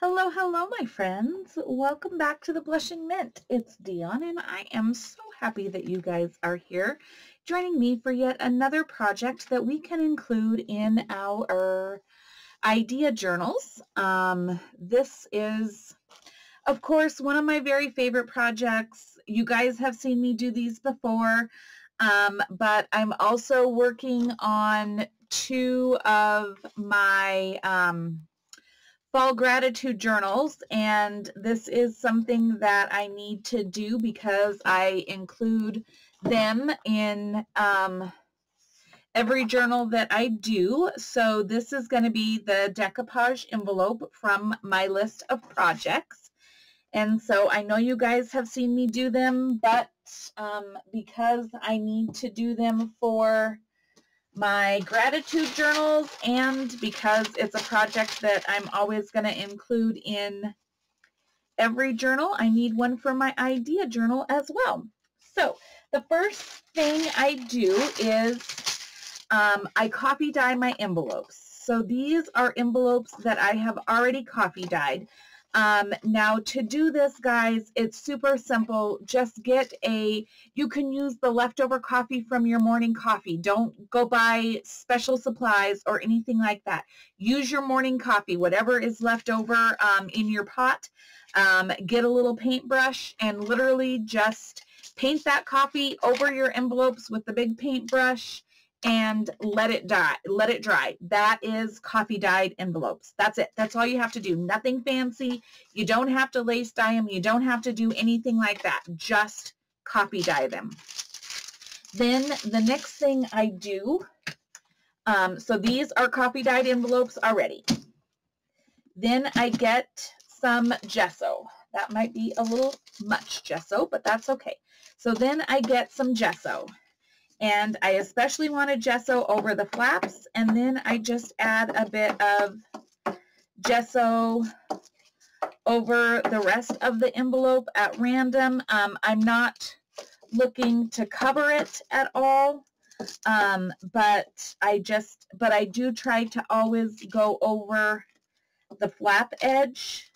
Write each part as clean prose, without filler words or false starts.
Hello, hello, my friends. Welcome back to the Blushing Mint. It's Dion, and I am so happy that you guys are here joining me for yet another project that we can include in our idea journals. This is, of course, one of my very favorite projects. You guys have seen me do these before, but I'm also working on two of my fall gratitude journals, and this is something that I need to do because I include them in every journal that I do. So this is going to be the decoupage envelope from my list of projects. And so I know you guys have seen me do them, but because I need to do them for my gratitude journals, and because it's a project that I'm always going to include in every journal, I need one for my idea journal as well. So the first thing I do is I coffee dye my envelopes. So these are envelopes that I have already coffee dyed. Now to do this, guys, it's super simple. Just you can use the leftover coffee from your morning coffee. Don't go buy special supplies or anything like that. Use your morning coffee, whatever is left over in your pot. Get a little paintbrush and literally just paint that coffee over your envelopes with the big paintbrush and let it dry. That is coffee dyed envelopes. That's it. That's all you have to do. Nothing fancy. You don't have to lace dye them. You don't have to do anything like that. Just coffee dye them. Then the next thing I do, so these are coffee dyed envelopes already. Then I get some gesso. That might be a little much gesso, but that's okay. So then I get some gesso. And I especially want to gesso over the flaps, and then I just add a bit of gesso over the rest of the envelope at random. I'm not looking to cover it at all, but I do try to always go over the flap edge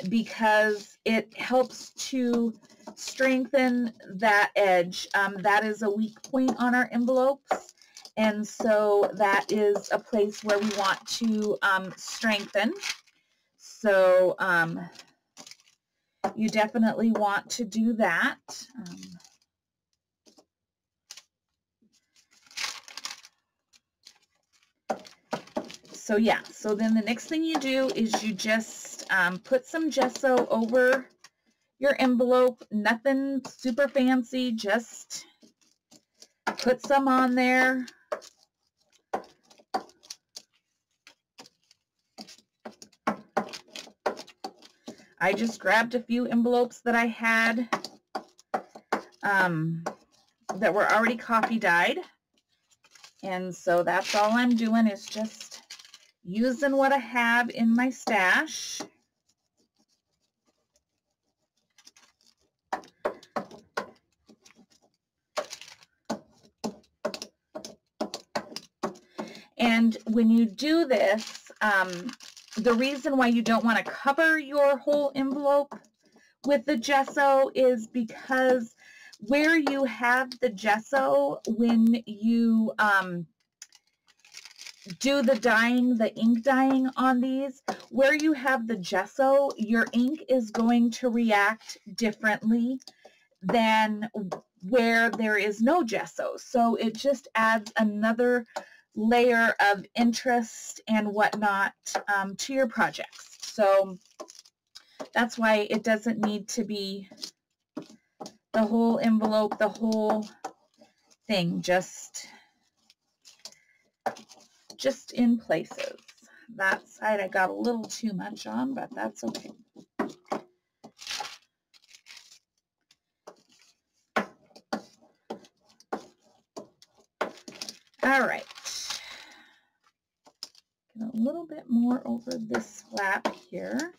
because it helps to strengthen that edge. That is a weak point on our envelopes, and so that is a place where we want to strengthen. So you definitely want to do that. So yeah, so then the next thing you do is you just put some gesso over your envelope. Nothing super fancy, just put some on there. I just grabbed a few envelopes that I had that were already coffee dyed, and so that's all I'm doing is just using what I have in my stash. And when you do this, the reason why you don't want to cover your whole envelope with the gesso is because where you have the gesso, when you do the dyeing, the ink dyeing on these, where you have the gesso, your ink is going to react differently than where there is no gesso. So it just adds another layer of interest and whatnot to your projects. So that's why it doesn't need to be the whole envelope, the whole thing, just in places. That side I got a little too much on, but that's okay. All right. Get a little bit more over this flap here.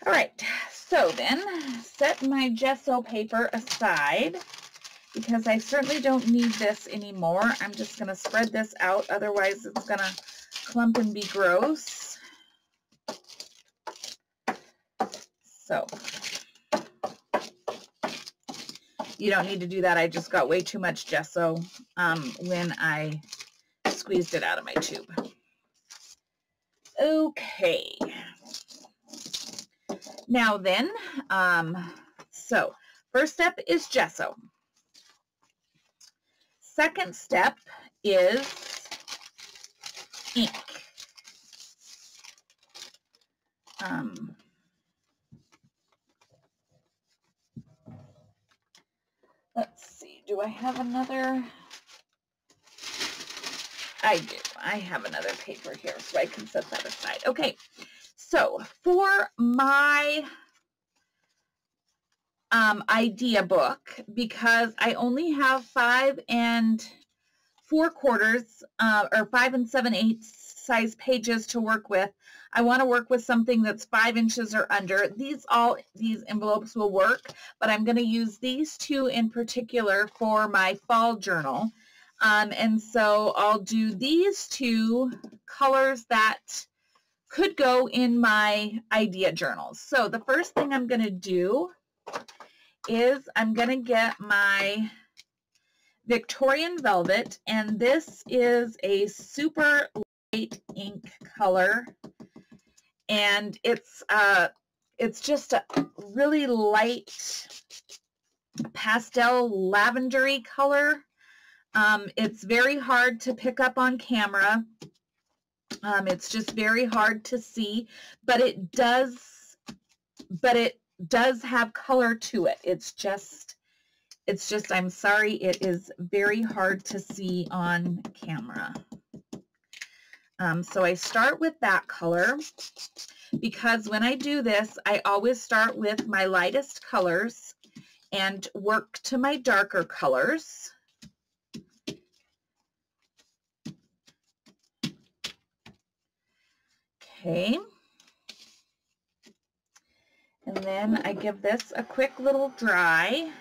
All right, so then set my gesso paper aside, because I certainly don't need this anymore. I'm just going to spread this out, otherwise it's going to clump and be gross. So you don't need to do that. I just got way too much gesso when I squeezed it out of my tube. Okay. Now then, so first step is gesso. Second step is ink. Let's see, do I have another? I do. I have another paper here, so I can set that aside. Okay, so for my idea book, because I only have 5 and 4/4 or 5 and 7/8 size pages to work with, I want to work with something that's 5 inches or under. These envelopes will work, but I'm going to use these two in particular for my fall journal. And so I'll do these two colors that could go in my idea journals. So the first thing I'm going to do is I'm going to get my Victorian Velvet, and this is a super light ink color, and it's just a really light pastel lavendery color. It's very hard to pick up on camera. It's just very hard to see, but it does have color to it. It's just, I'm sorry, it is very hard to see on camera. So I start with that color, because when I do this, I always start with my lightest colors and work to my darker colors. Okay. And then I give this a quick little dry.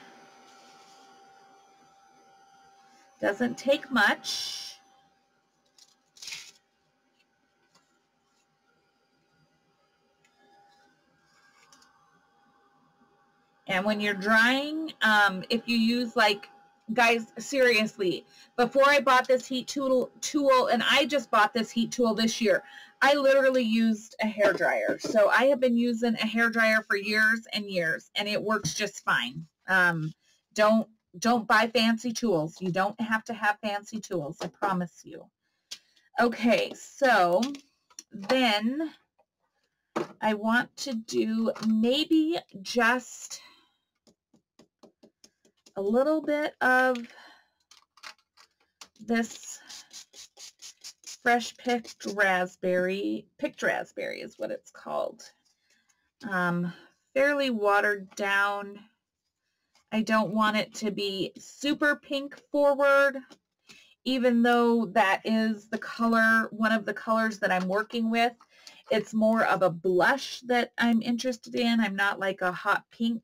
Doesn't take much. And when you're drying, if you use, like, guys, seriously, before I bought this heat tool, and I just bought this heat tool this year, I literally used a hair dryer. So I have been using a hair dryer for years and years, and it works just fine. Don't buy fancy tools. You don't have to have fancy tools, I promise you. Okay, so then I want to do maybe just a little bit of this fresh picked raspberry is what it's called. Fairly watered down. I don't want it to be super pink forward, even though that is the color, one of the colors that I'm working with. It's more of a blush that I'm interested in. I'm not like a hot pink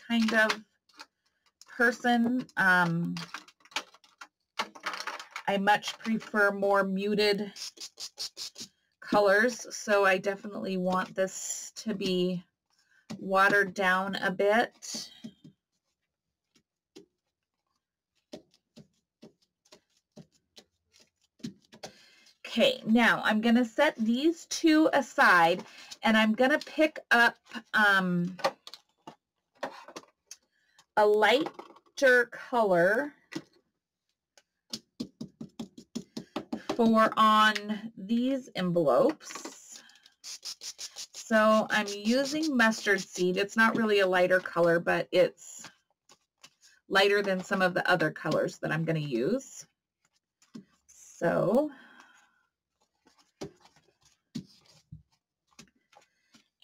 kind of person. I much prefer more muted colors, so I definitely want this to be watered down a bit. Okay, now I'm going to set these two aside, and I'm going to pick up a lighter color for on these envelopes. So I'm using mustard seed. It's not really a lighter color, but it's lighter than some of the other colors that I'm going to use. So,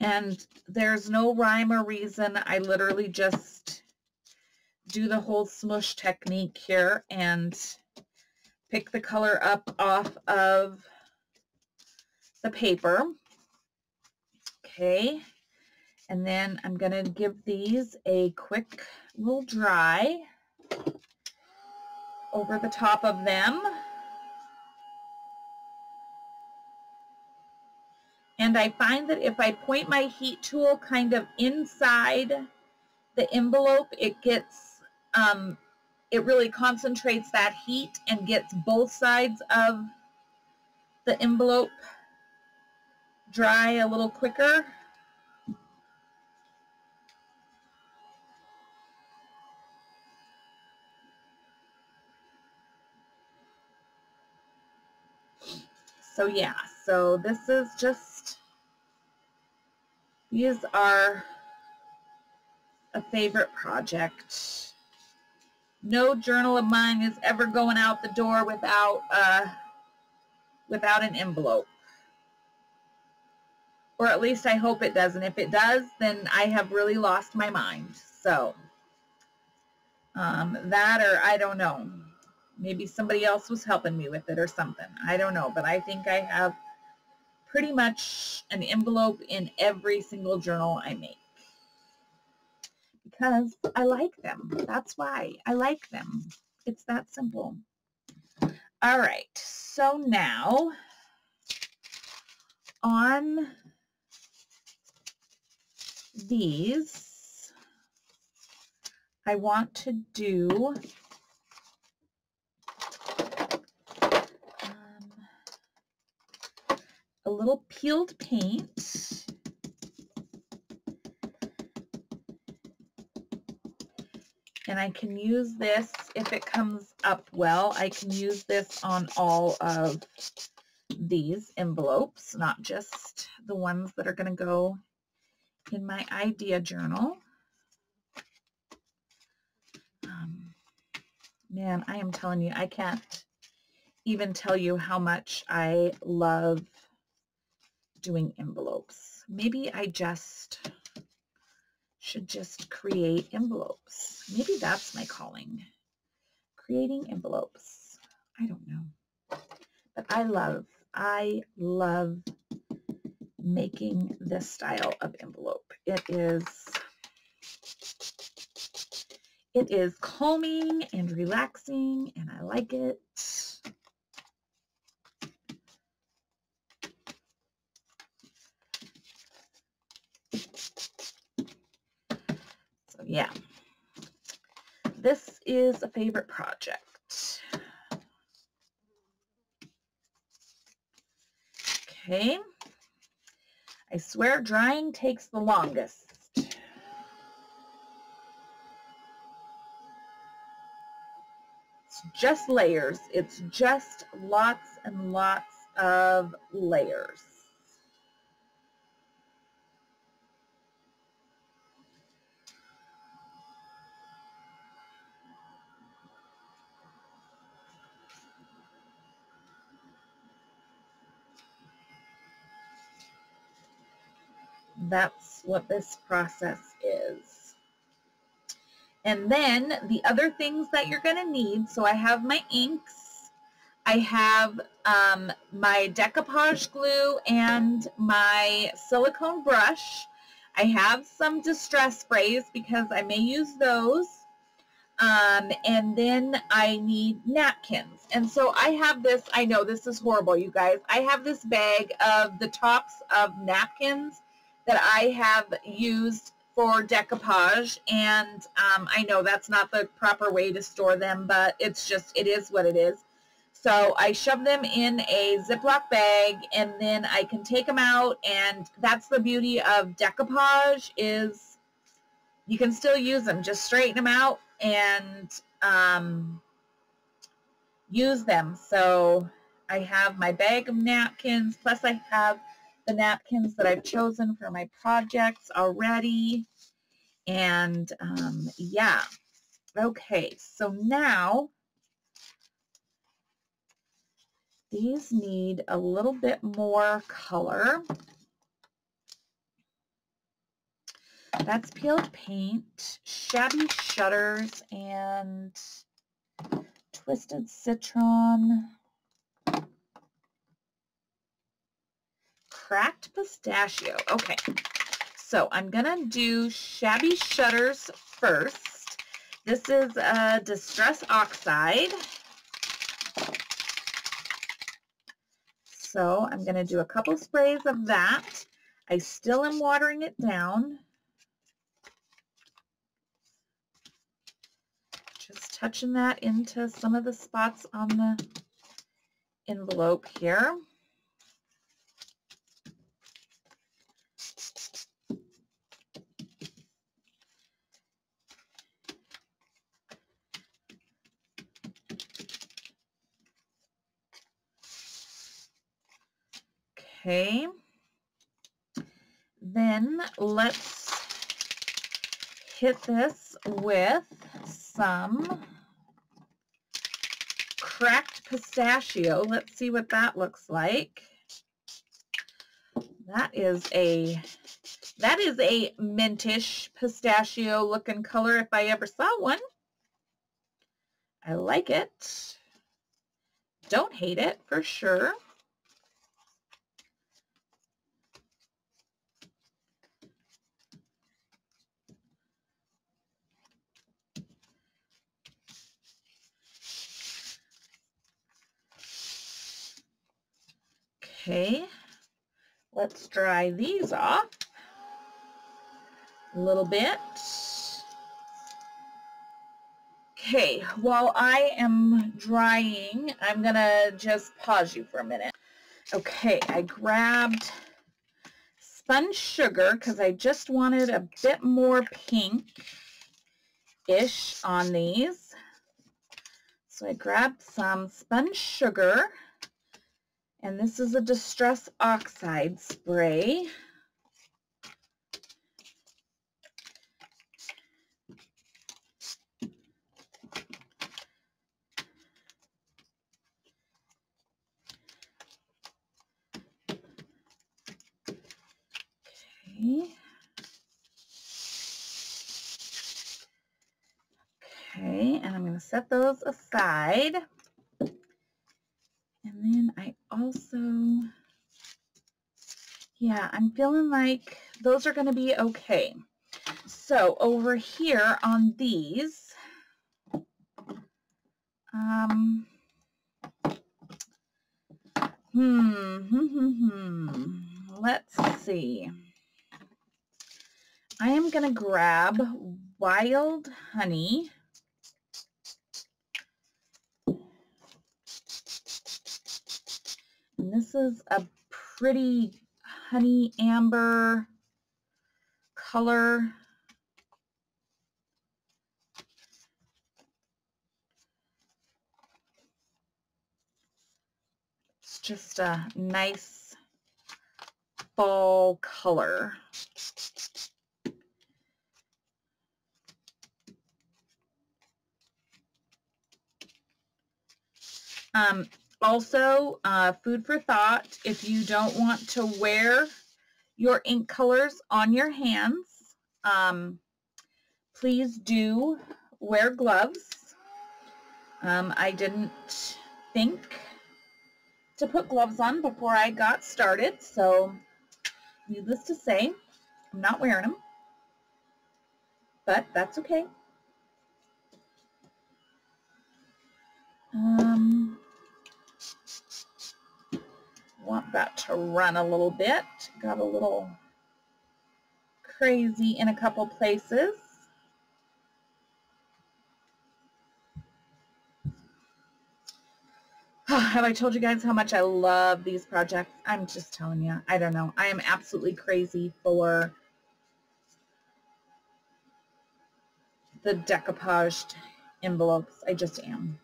and there's no rhyme or reason. I literally just do the whole smush technique here and pick the color up off of the paper. Okay, and then I'm going to give these a quick little dry. over the top of them. And I find that if I point my heat tool kind of inside the envelope, it gets, it really concentrates that heat and gets both sides of the envelope dry a little quicker. So yeah, so this is just, these are a favorite project. No journal of mine is ever going out the door without an envelope. Or at least I hope it doesn't. If it does, then I have really lost my mind. So that, or I don't know. Maybe somebody else was helping me with it or something. I don't know. But I think I have pretty much an envelope in every single journal I make. Because I like them. That's why I like them. It's that simple. All right. So now on these, I want to do a little peeled paint. And I can use this, if it comes up well, I can use this on all of these envelopes, not just the ones that are going to go in my idea journal. Man, I am telling you, I can't even tell you how much I love doing envelopes. Maybe I should just create envelopes. Maybe that's my calling. Creating envelopes. I don't know. But I love making this style of envelope. It is calming and relaxing, and I like it. So yeah, this is a favorite project. Okay, I swear drying takes the longest. It's just layers. It's just lots and lots of layers. That's what this process is. And then the other things that you're going to need, so I have my inks, I have my decoupage glue and my silicone brush. I have some distress sprays because I may use those. And then I need napkins. And so I have this, I know this is horrible, you guys. I have this bag of the tops of napkins that I have used for decoupage, and I know that's not the proper way to store them, but it's just, it is what it is. So I shove them in a Ziploc bag, and then I can take them out, and that's the beauty of decoupage, is you can still use them. Just straighten them out and use them. So I have my bag of napkins, plus I have the napkins that I've chosen for my projects already. And yeah, okay, so now these need a little bit more color. That's peeled paint, shabby shutters, and twisted citron, cracked pistachio. Okay, so I'm gonna do shabby shutters first. This is a distress oxide. So I'm going to do a couple sprays of that. I still am watering it down. Just touching that into some of the spots on the envelope here. Okay. Then let's hit this with some cracked pistachio. Let's see what that looks like. That is a mintish pistachio looking color if I ever saw one. I like it. Don't hate it for sure. Okay, let's dry these off a little bit. Okay, while I am drying, I'm gonna just pause you for a minute. Okay, I grabbed spun sugar because I just wanted a bit more pink-ish on these. So I grabbed some spun sugar, and this is a Distress Oxide spray. Okay. Okay, and I'm going to set those aside. And then I also, yeah, I'm feeling like those are going to be okay. So over here on these, let's see. I am going to grab Wild Honey. And this is a pretty honey amber color. It's just a nice fall color. Also, food for thought, if you don't want to wear your ink colors on your hands, please do wear gloves. I didn't think to put gloves on before I got started, so needless to say, I'm not wearing them, but that's okay. Want that to run a little bit. Got a little crazy in a couple places. Have I told you guys how much I love these projects? I'm just telling you. I don't know. I am absolutely crazy for the decoupaged envelopes. I just am.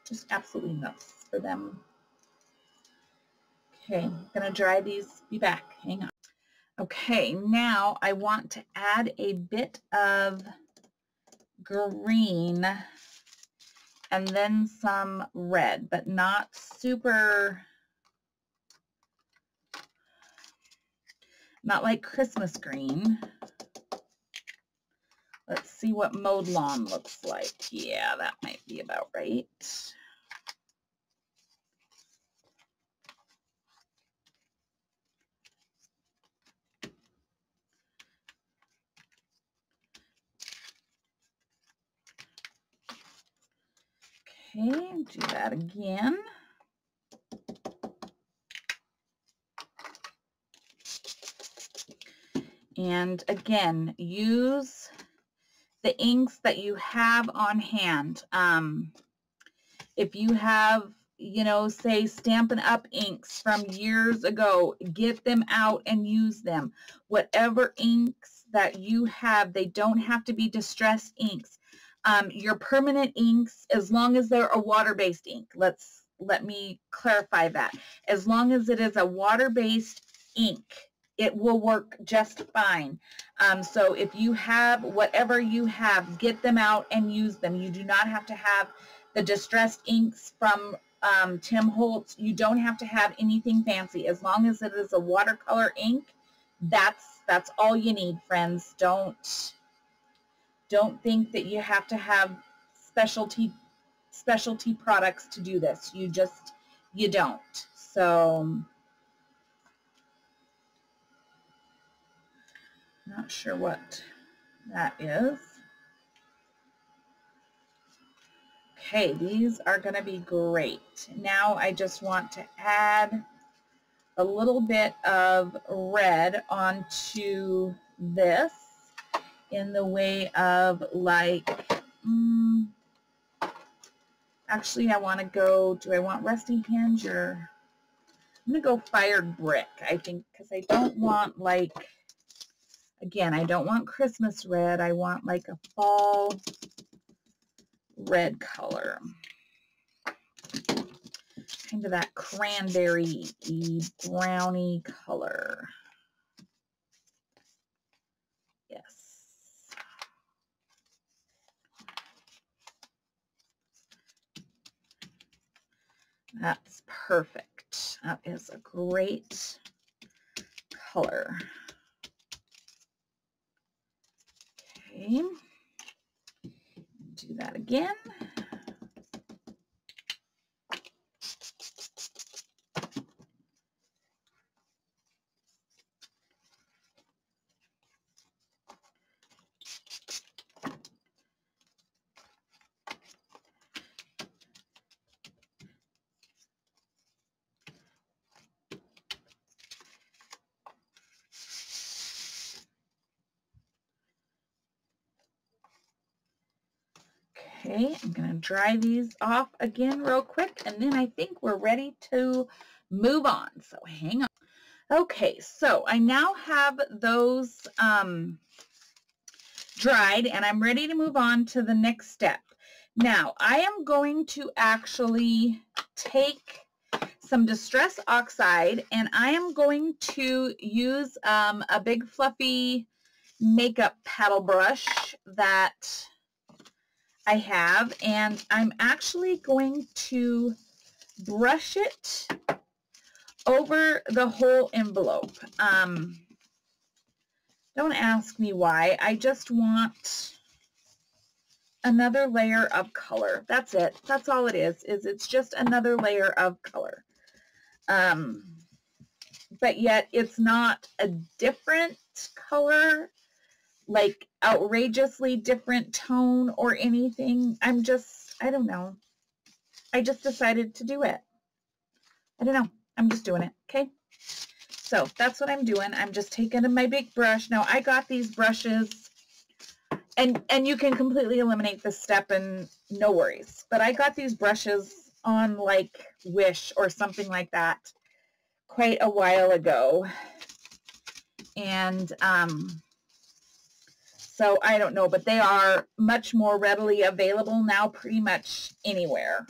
Just absolutely nuts for them. Okay, I'm going to dry these. Be back. Hang on. Okay, now I want to add a bit of green and then some red, but not super, not like Christmas green. Let's see what mowed lawn looks like. Yeah, that might be about right. Okay, do that again. And again, use the inks that you have on hand. If you have, you know, say Stampin' Up! Inks from years ago, get them out and use them. Whatever inks that you have, they don't have to be distressed inks. Your permanent inks, as long as they're a water-based ink, let me clarify that. As long as it is a water-based ink, it will work just fine. So if you have whatever you have, get them out and use them. You do not have to have the distressed inks from Tim Holtz. You don't have to have anything fancy. As long as it is a watercolor ink, that's all you need, friends. Don't think that you have to have specialty products to do this. You don't. So not sure what that is. Okay, these are going to be great. Now I just want to add a little bit of red onto this in the way of like, actually I want to go, do I want Rusty Hinge or, I'm going to go Fired Brick, I think, because I don't want like, again, I don't want Christmas red. I want like a fall red color. Kind of that cranberry-y, browny color. Yes. That's perfect. That is a great color. Okay. Do that again. Okay, I'm going to dry these off again real quick, and then I think we're ready to move on. So hang on. Okay, so I now have those dried, and I'm ready to move on to the next step. Now, I am going to actually take some Distress Oxide, and I am going to use a big fluffy makeup paddle brush that I have, and I'm actually going to brush it over the whole envelope. Don't ask me why. I just want another layer of color. That's it. That's all it is it's just another layer of color. But yet it's not a different color, like outrageously different tone or anything. I don't know. I just decided to do it. I don't know. I'm just doing it. Okay. So that's what I'm doing. I'm just taking my big brush. Now I got these brushes, and you can completely eliminate this step and no worries. But I got these brushes on like Wish or something like that quite a while ago. And so I don't know, but they are much more readily available now pretty much anywhere.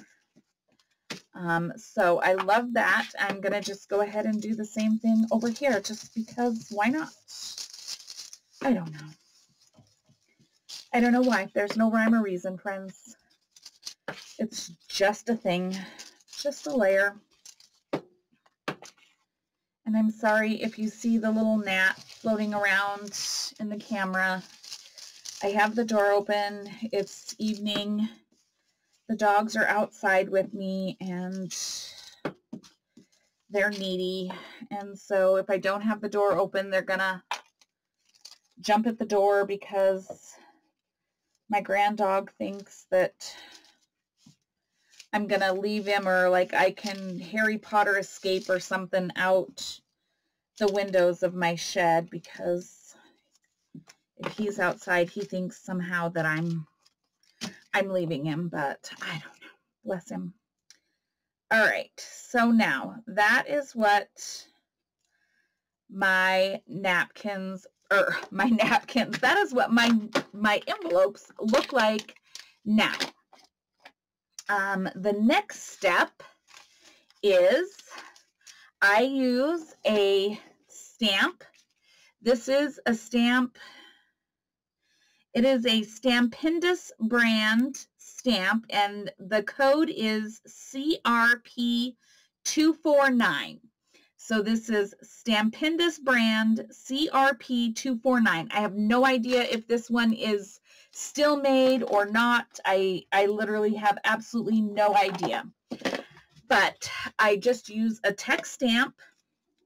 So I love that. I'm going to just go ahead and do the same thing over here just because why not? I don't know. I don't know why. There's no rhyme or reason, friends. It's just a thing, just a layer. And I'm sorry if you see the little gnat floating around in the camera. I have the door open. It's evening. The dogs are outside with me and they're needy. And so if I don't have the door open, they're gonna jump at the door because my grand dog thinks that I'm gonna leave him, or like I can Harry Potter escape or something out the windows of my shed because If he's outside, he thinks somehow that I'm leaving him, but I don't know. Bless him. All right, so now that is what my napkins, that is what my envelopes look like now. The next step is I use a stamp. This is a stamp. It is a Stampendous brand stamp, and the code is CRP249. So this is Stampendous brand CRP249. I have no idea if this one is still made or not. I literally have absolutely no idea. But I just use a text stamp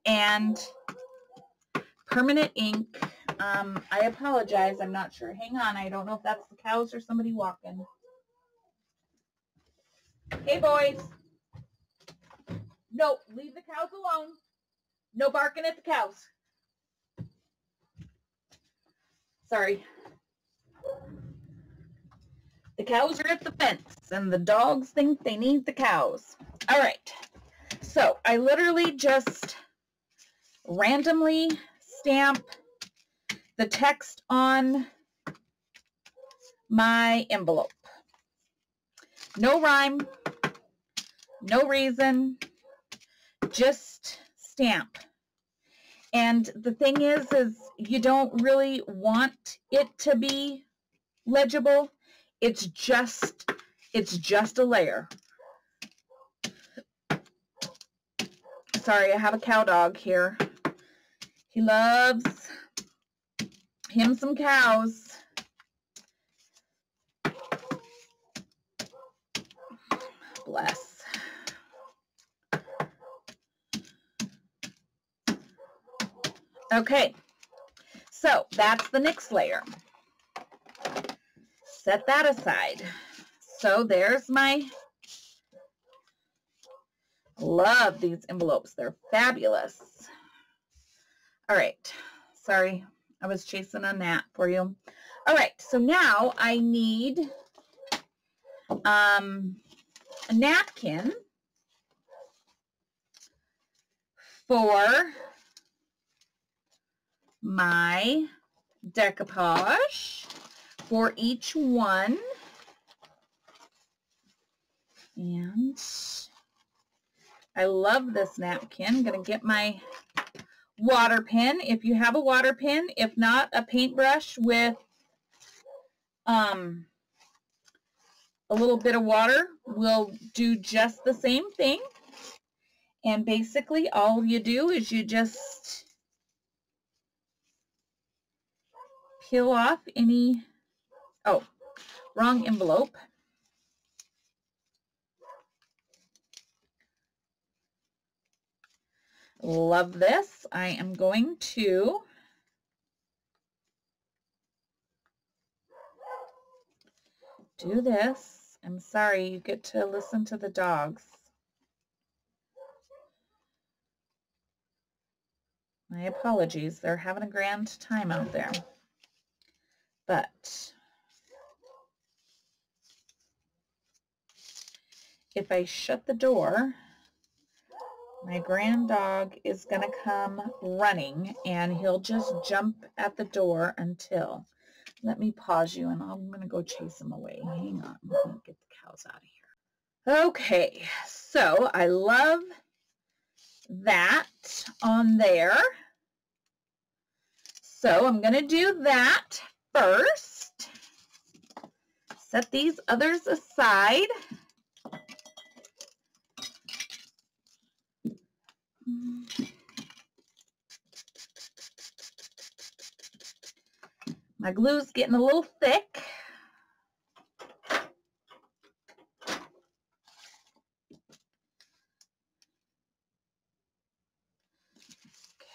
and permanent ink. I apologize. I'm not sure. Hang on. I don't know if that's the cows or somebody walking. Hey, boys. No, leave the cows alone. No barking at the cows. Sorry. The cows are at the fence, and the dogs think they need the cows. All right. So I literally just randomly stamp the text on my envelope. No rhyme, no reason, just stamp. And the thing is you don't really want it to be legible. It's just a layer. Sorry, I have a cow dog here. He loves him some cows. Bless. Okay, so that's the next layer. Set that aside. So there's my, love these envelopes. They're fabulous. All right, sorry, I was chasing a gnat for you. All right, so now I need a napkin for my decoupage for each one. And I love this napkin. I'm going to get my water pen, if you have a water pen. If not, a paintbrush with a little bit of water will do just the same thing. And basically all you do is you just peel off any, oh, wrong envelope. Love this. I am going to do this. I'm sorry, you get to listen to the dogs. My apologies. They're having a grand time out there. But if I shut the door, my grand dog is going to come running, and he'll just jump at the door until, let me pause you, and I'm going to go chase him away. Hang on, let me get the cows out of here. Okay, so I love that on there. So I'm going to do that first. Set these others aside. My glue's getting a little thick.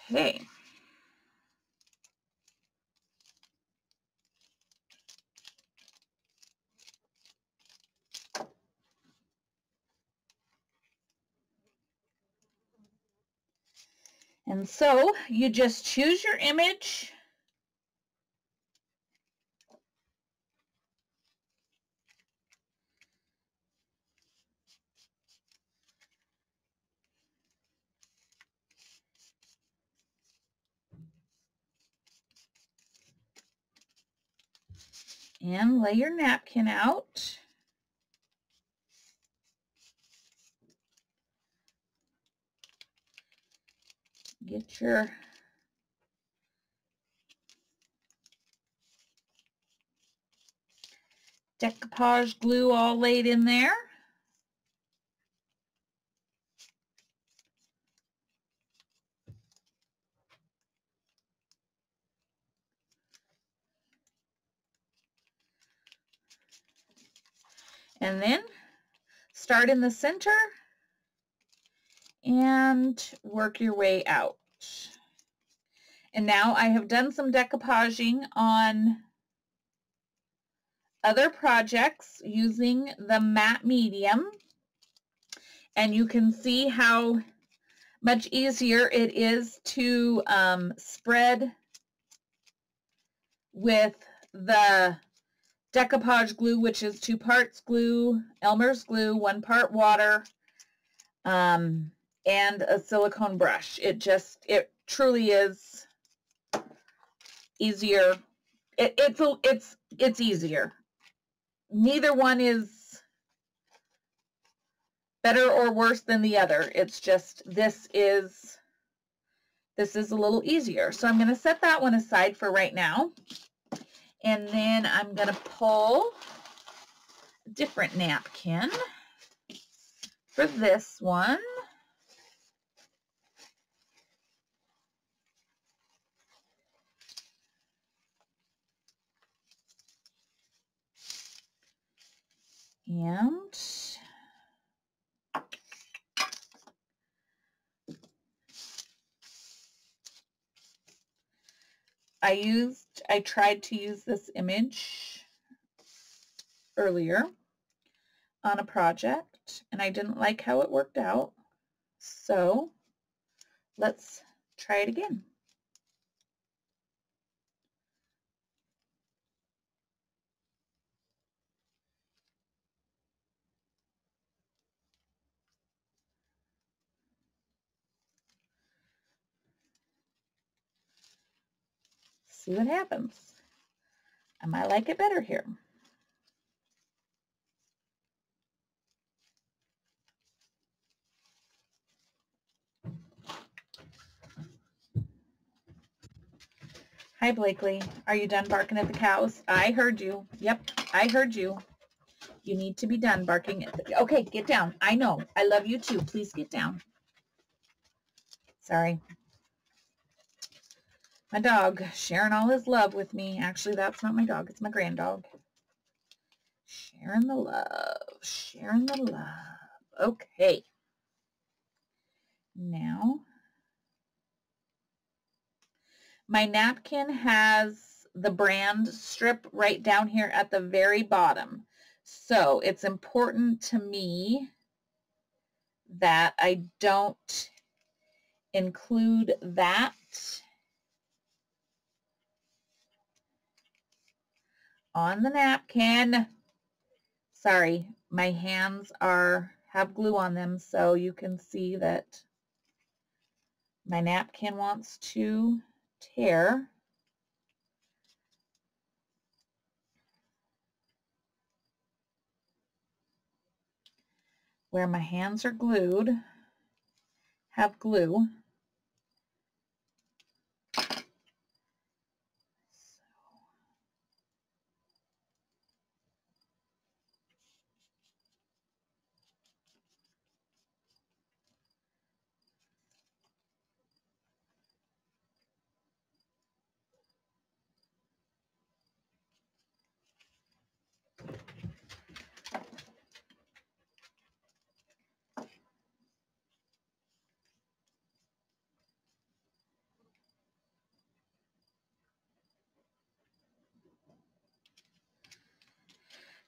Okay. And so you just choose your image And lay your napkin out. Get your decoupage glue all laid in there. And then start in the center and work your way out. And now I have done some decoupaging on other projects using the matte medium, and you can see how much easier it is to spread with the decoupage glue, which is 2 parts glue, Elmer's glue, 1 part water, and a silicone brush. It truly is easier. It's easier. Neither one is better or worse than the other. It's just this is a little easier. So I'm going to set that one aside for right now. And then I'm going to pull a different napkin for this one. And I tried to use this image earlier on a project, and I didn't like how it worked out. So let's try it again. See what happens. I might like it better here. Hi, Blakely. Are you done barking at the cows? I heard you. Yep, I heard you. You need to be done barking at the... Okay, get down. I know. I love you too. Please get down. Sorry. My dog sharing all his love with me. Actually, that's not my dog. It's my granddog. Sharing the love. Sharing the love. Okay. Now, my napkin has the brand strip right down here at the very bottom. So it's important to me that I don't include that on the napkin. Sorry, my hands have glue on them, so you can see that my napkin wants to tear. Where my hands are glued, have glue.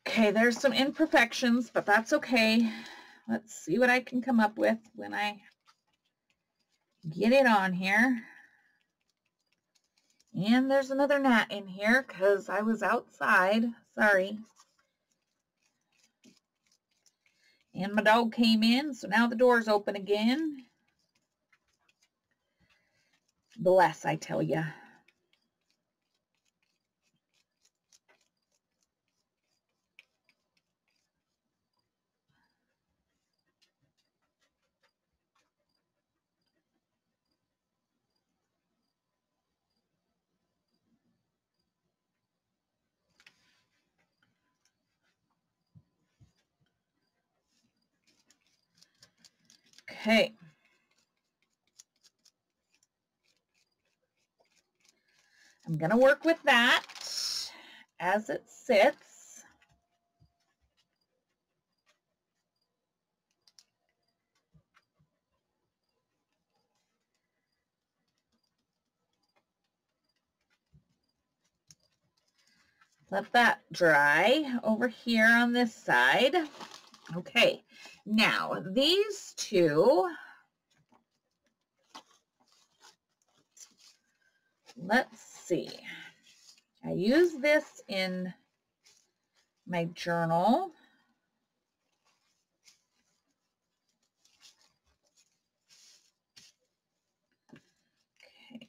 Okay, there's some imperfections, but that's okay. Let's see what I can come up with when I get it on here. And there's another gnat in here because I was outside. Sorry. And my dog came in, so now the door's open again. Bless, I tell ya. Okay. I'm going to work with that as it sits. Let that dry over here on this side. Okay, now these two, let's see. I use this in my journal. Okay.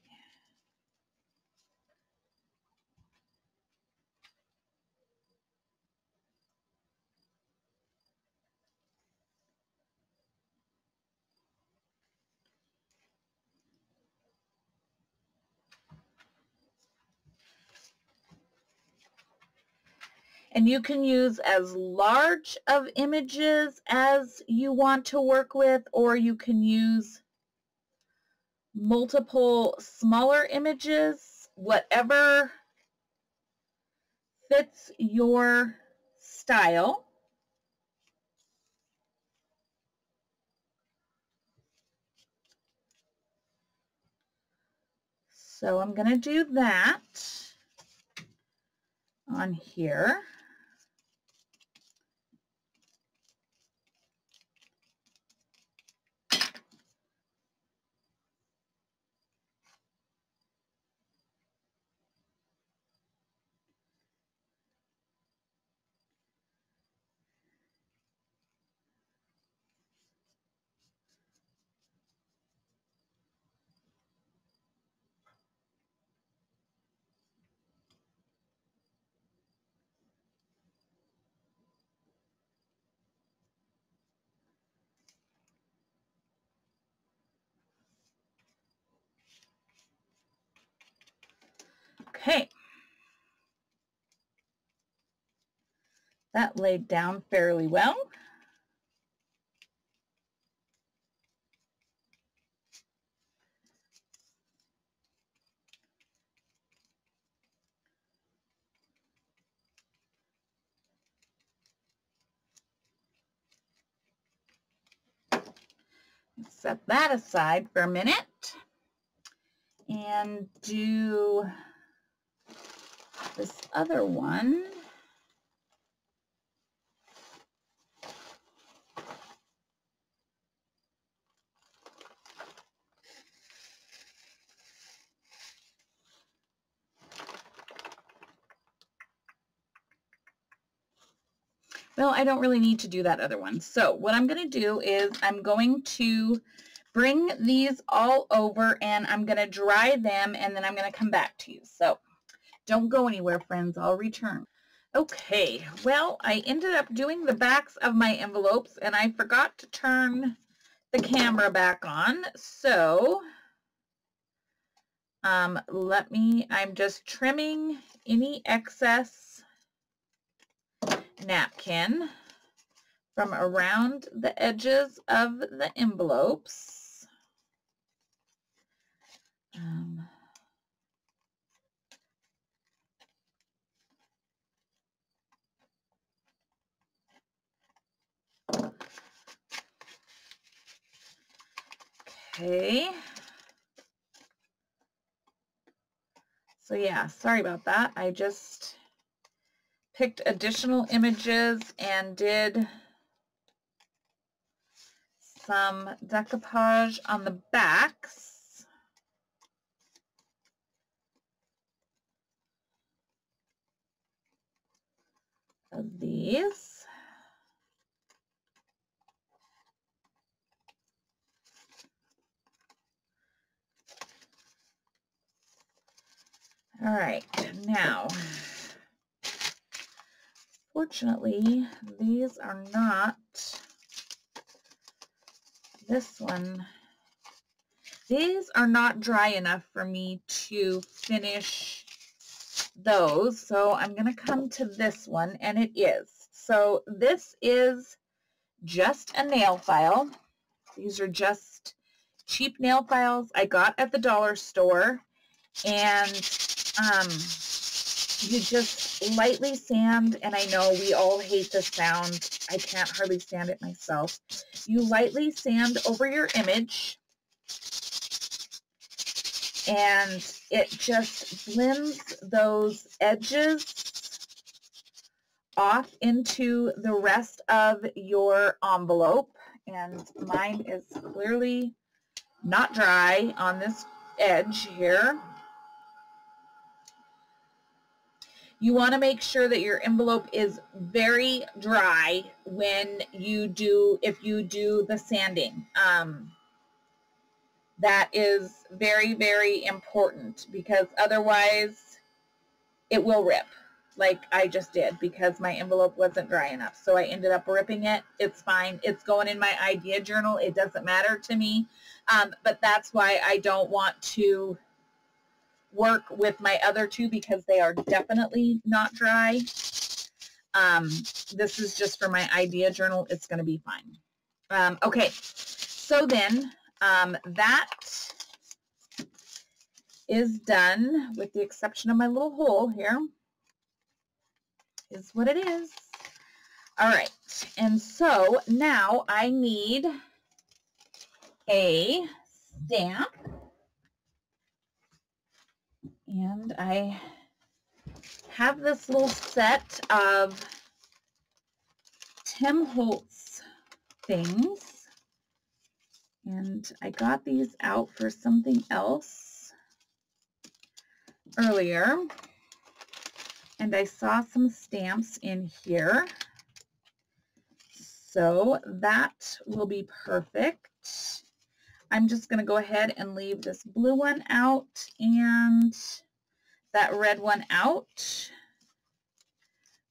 And you can use as large of images as you want to work with, or you can use multiple smaller images, whatever fits your style. So I'm going to do that on here. Okay. That laid down fairly well. Set that aside for a minute and do this other one. Well, I don't really need to do that other one. So what I'm going to do is I'm going to bring these all over and I'm going to dry them and then I'm going to come back to you. So don't go anywhere, friends. I'll return. Okay, well, I ended up doing the backs of my envelopes and I forgot to turn the camera back on. So I'm just trimming any excess napkin from around the edges of the envelopes. Okay. So yeah, sorry about that. I just picked additional images and did some decoupage on the backs. Of these. All right, now, fortunately, these are not, these are not dry enough for me to finish those, so I'm going to come to this one, and it is. So this is just a nail file. These are just cheap nail files I got at the dollar store, and you just lightly sand, and I know we all hate the sound. I can't hardly stand it myself. You lightly sand over your image, and it just blends those edges off into the rest of your envelope. And mine is clearly not dry on this edge here. You want to make sure that your envelope is very dry when you do, if you do the sanding. That is very, very important, because otherwise it will rip, like I just did, because my envelope wasn't dry enough. So I ended up ripping it. It's fine. It's going in my idea journal. It doesn't matter to me. But that's why I don't want to work with my other two, because they are definitely not dry. This is just for my idea journal. It's going to be fine. Okay, so then that is done, with the exception of my little hole here. Is what it is. All right, and so now I need a stamp. And I have this little set of Tim Holtz things, and I got these out for something else earlier, and I saw some stamps in here, so that will be perfect. I'm just going to go ahead and leave this blue one out and that red one out.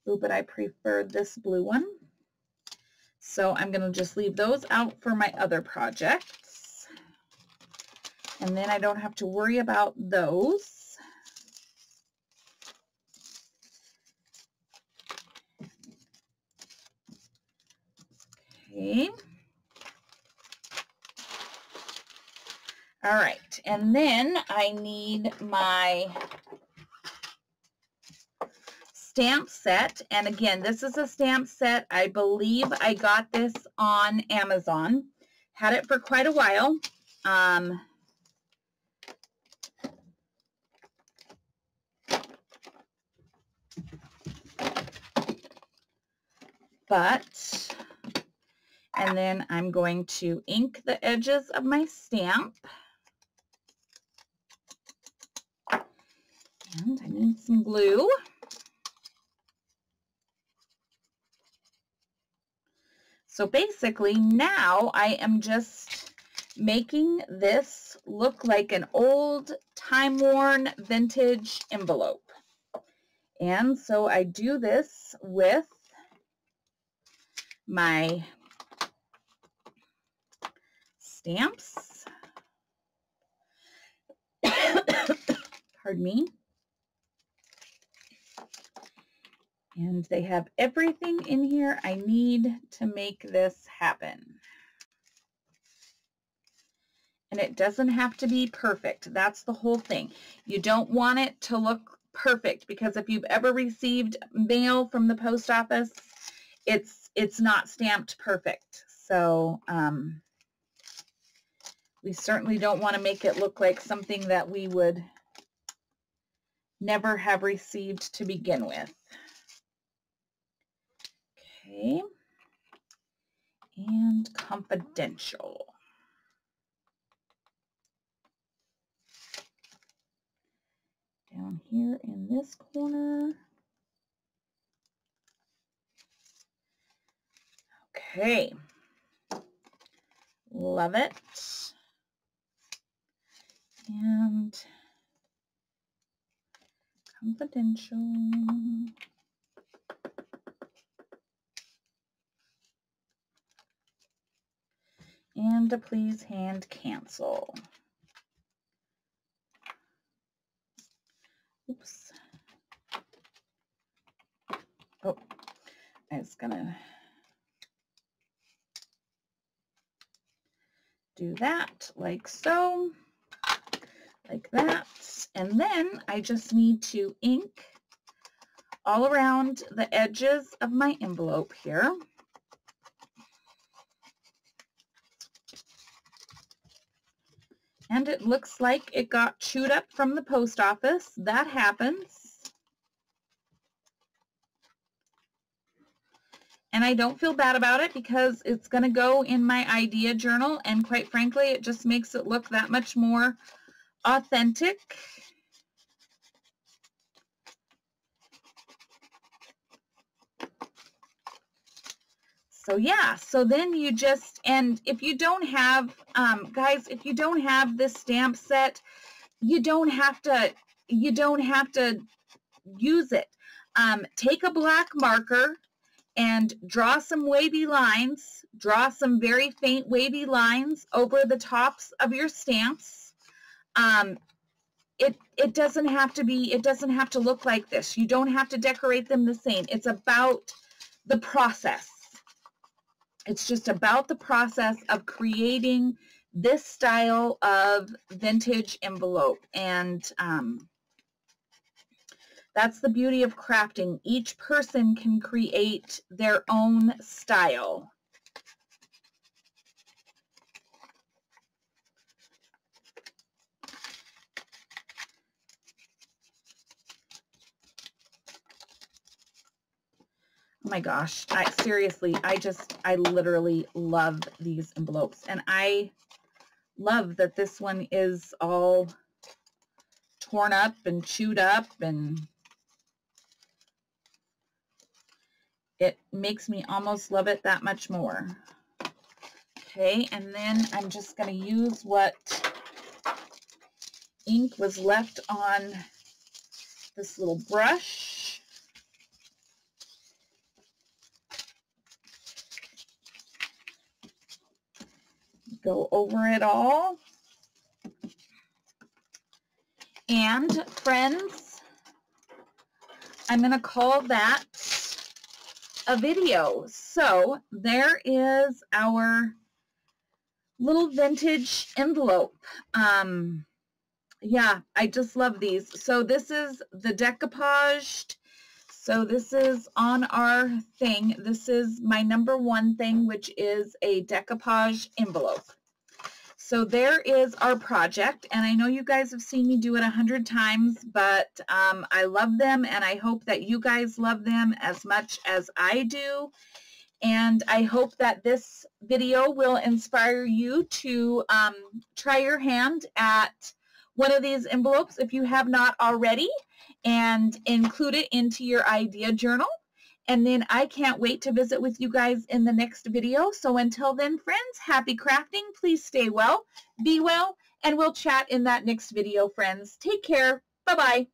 Ooh, but I prefer this blue one. So I'm going to just leave those out for my other projects. And then I don't have to worry about those. Okay. All right, and then I need my stamp set. And again, this is a stamp set. I believe I got this on Amazon. Had it for quite a while. And then I'm going to ink the edges of my stamp. And I need some glue. So basically now I am just making this look like an old time-worn vintage envelope. And so I do this with my stamps. Pardon me. And they have everything in here I need to make this happen. And it doesn't have to be perfect. That's the whole thing. You don't want it to look perfect, because if you've ever received mail from the post office, it's not stamped perfect. So we certainly don't want to make it look like something that we would never have received to begin with. Okay, and confidential. Down here in this corner. Okay, love it. And confidential. And to please hand cancel. Oops. Oh, I was gonna. do that like so, like that. And then I just need to ink all around the edges of my envelope here. And it looks like it got chewed up from the post office. That happens. And I don't feel bad about it because it's going to go in my idea journal, and quite frankly, it just makes it look that much more authentic. So yeah, so then you just, and if you don't have, guys, if you don't have this stamp set, you don't have to use it. Take a black marker and draw some wavy lines, draw some very faint wavy lines over the tops of your stamps. It doesn't have to be, it doesn't have to look like this. You don't have to decorate them the same. It's about the process. It's just about the process of creating this style of vintage envelope. And that's the beauty of crafting. Each person can create their own style. Oh my gosh, seriously, I literally love these envelopes. And I love that this one is all torn up and chewed up, and it makes me almost love it that much more. Okay, and then I'm just going to use what ink was left on this little brush. Go over it all. And friends, I'm going to call that a video. So there is our little vintage envelope. Yeah, I just love these. So this is the decoupaged. So this is on our thing. This is my #1 thing, which is a decoupage envelope. So there is our project, and I know you guys have seen me do it 100 times, but I love them, and I hope that you guys love them as much as I do. And I hope that this video will inspire you to try your hand at one of these envelopes if you have not already, and include it into your idea journal. And then I can't wait to visit with you guys in the next video. So until then, friends, happy crafting. Please stay well, be well, and we'll chat in that next video, friends. Take care. Bye-bye.